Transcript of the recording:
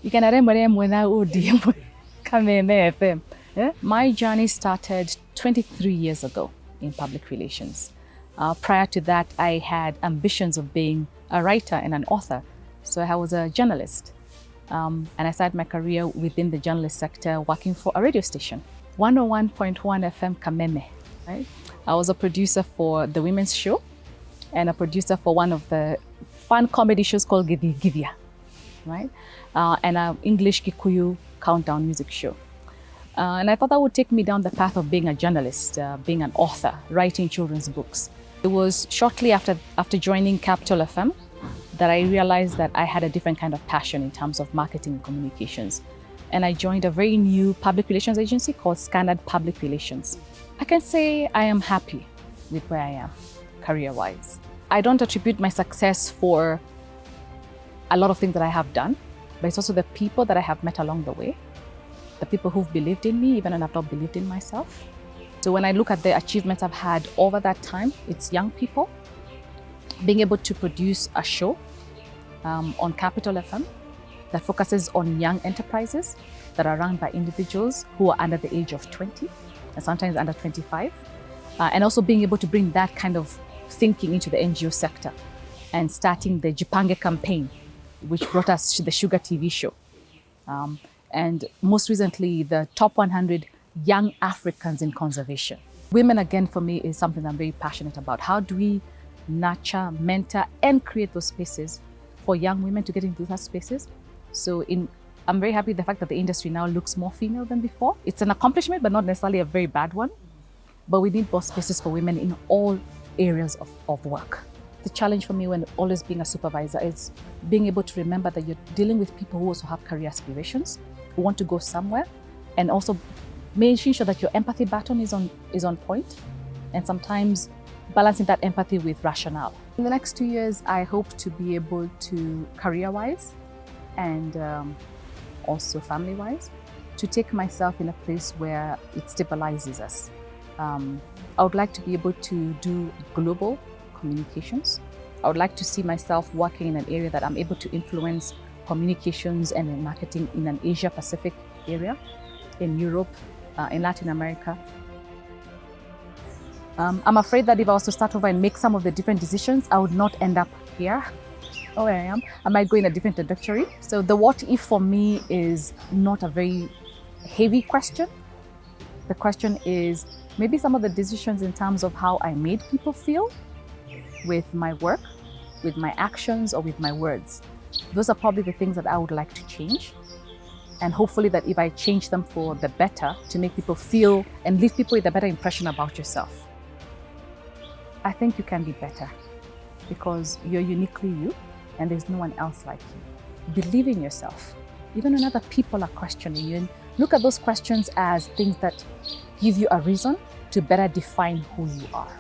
You can FM. My journey started 23 years ago in public relations. Prior to that, I had ambitions of being a writer and an author. So I was a journalist. And I started my career within the journalist sector working for a radio station, 101.1 FM Kameme. Right? I was a producer for the women's show and a producer for one of the fun comedy shows called Givia, right? And an English Kikuyu countdown music show. And I thought that would take me down the path of being a journalist, being an author, writing children's books. It was shortly after joining Capital FM that I realized that I had a different kind of passion in terms of marketing and communications. And I joined a very new public relations agency called Standard Public Relations. I can say I am happy with where I am, career-wise. I don't attribute my success for a lot of things that I have done, but it's also the people that I have met along the way, the people who've believed in me, even when I've not believed in myself. So when I look at the achievements I've had over that time, it's young people, being able to produce a show on Capital FM that focuses on young enterprises that are run by individuals who are under the age of 20 and sometimes under 25. And also being able to bring that kind of thinking into the NGO sector and starting the Jipange campaign, which brought us to the Sugar TV show. And most recently, the top 100 young Africans in conservation. Women, again, for me, is something I'm very passionate about. How do we nurture, mentor, and create those spaces for young women to get into those spaces? So I'm very happy with the fact that the industry now looks more female than before. It's an accomplishment, but not necessarily a very bad one. But we need more spaces for women in all areas of work. The challenge for me when always being a supervisor is being able to remember that you're dealing with people who also have career aspirations, who want to go somewhere, and also making sure that your empathy baton is on point, and sometimes balancing that empathy with rationale. In the next 2 years, I hope to be able to, career-wise and also family-wise, to take myself in a place where it stabilizes us. I would like to be able to do global communications. I would like to see myself working in an area that I'm able to influence communications and marketing in an Asia-Pacific area, in Europe, in Latin America. I'm afraid that if I was to start over and make some of the different decisions, I would not end up here where I am. I might go in a different trajectory. So the what if for me is not a very heavy question. The question is maybe some of the decisions in terms of how I made people feel with my work, with my actions, or with my words. Those are probably the things that I would like to change. And hopefully that if I change them for the better, to make people feel and leave people with a better impression about yourself. I think you can be better because you're uniquely you and there's no one else like you. Believe in yourself, even when other people are questioning you. And look at those questions as things that give you a reason to better define who you are.